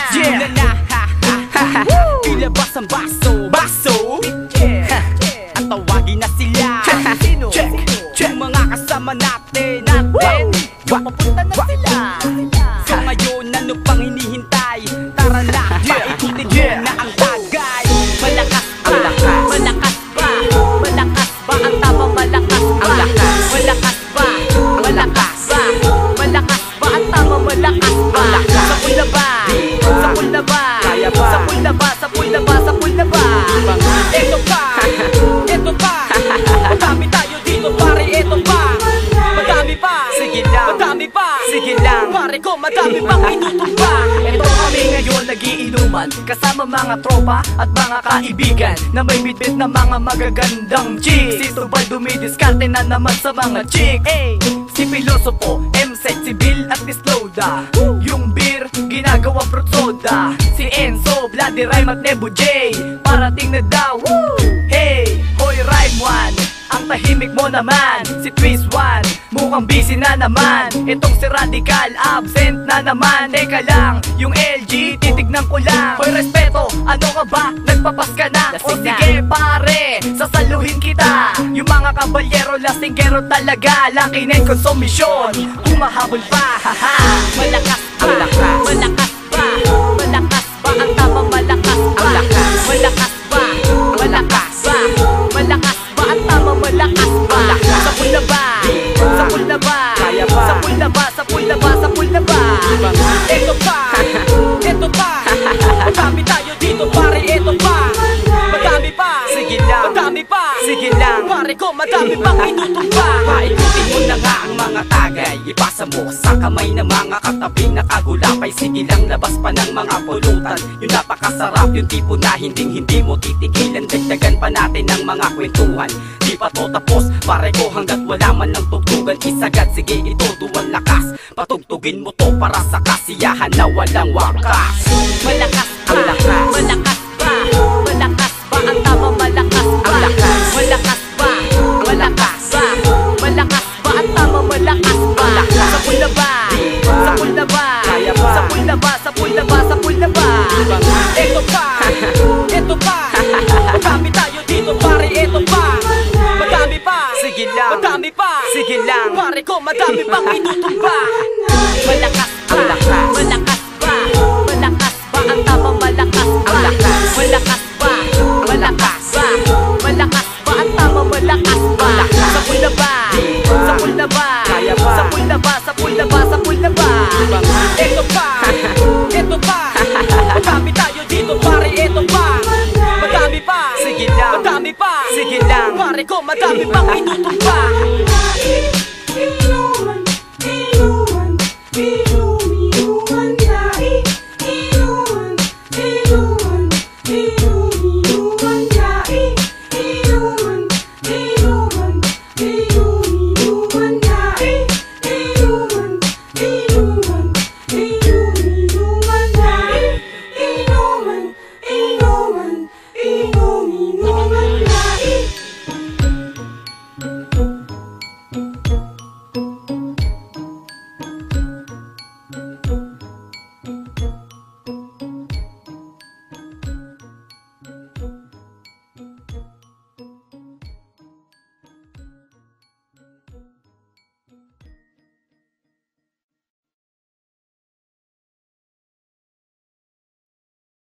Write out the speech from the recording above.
Simulan na Ilabas ang baso at tawagin na sila. Yung mga kasama natin papunta na sila. So ngayon ano pang hinihintay? Tara na, paikutin na ang tagay. Malakas ba? Malakas ba? Malakas ba? Ang tama malakas ba? Malakas ba? Malakas ba? Malakas ba? Ang tama malakas ba? Sa pula ba? Sa pula ba? Sa pula ba? Sa pula ba? Sa pula ba? Ito pa, ito pa. Madami tayo dito pare, ito pa. Madami pa, sige lang. Madami pa, sige lang. Pare ko, madami pang inutumba. Ito kami ngayon nagiinuman kasama mga tropa at mga kaibigan na may bitbit na mga magagandang chicks. Si Tubal dumidiskarte na naman sa mga chicks. Si Pilosopo, M-Set, si Bill at si Slowda. Yung beer, ginagawa fruit soda. Si Enzo, Bloody Rhyme at Nebo J. Parating na daw, hey, hoy Rhyme One, ang tahimik mo naman. Si Twist One, mukhang busy na naman. Itong si Radical, absent na naman. Teka lang, yung LG, titignan ko lang. Hoy respeto, ano ka ba? Nagpapas ka na? O sige pare, sasaluhin kita. Yung mga kabalyero, lasinggero talaga. Laki na yung konsumisyon, humahabol pa. Malakas ba? Malakas ba? Malakas ba? Ang tama malakas ba? Malakas ba? Malakas ba? Malakas ba? Ang tama malakas ba? Sa pula ba? Sa pula ba? Sa pula ba? Sa pula ba? Sa pula ba? Ito pa, ito pa. Madami tayo dito pare, ito pa. Madami pa, sige lang. Madami pa, sige lang. Pare ko, madami pang inutumba. Paikutin mo na nga ang mga tagay. Ipasa mo sa kamay ng mga katabi na kagulapay. Sige lang, labas pa ng mga pulutan. Yung napakasarap, yung tipo na hindi mo titigilan. Dagdagan pa natin ng mga kwentuhan. Di pa to tapos, pare ko, hanggat wala man ng tugtugan. Isagad, sige ito, duwan lakas. Patugtugin mo to para sa kasiyahan na walang wakas. Malakas ba? Malakas ba? Malakas ba? Ang tama malakas ba? Malakas ba? Malakas ba? Malakas ba? Ang tama malakas ba? Sa pula ba? Sa pula ba? Sa pula ba? Sa pula ba? Sa pula ba? Ito pa, ito pa. Madami tayo dito pare, ito pa. Madami pa, sige lang. Madami pa, sige lang. Pare ko, madami pang inutumba. Malakas ba? Malakas ba? Malakas ba? Ang tama malakas ba? Malakas ba? Malakas ba? Malakas ba? Ang tama malakas ba? Sa pula ba? Sa pula ba? Sa pula ba? Sa pula ba? Sa pula ba? Ito pa, ito pa. Madami tayo dito pare, ito pa. Madami pa, sige lang. Madami pa, sige lang. Pare ko, madami pang inutumba.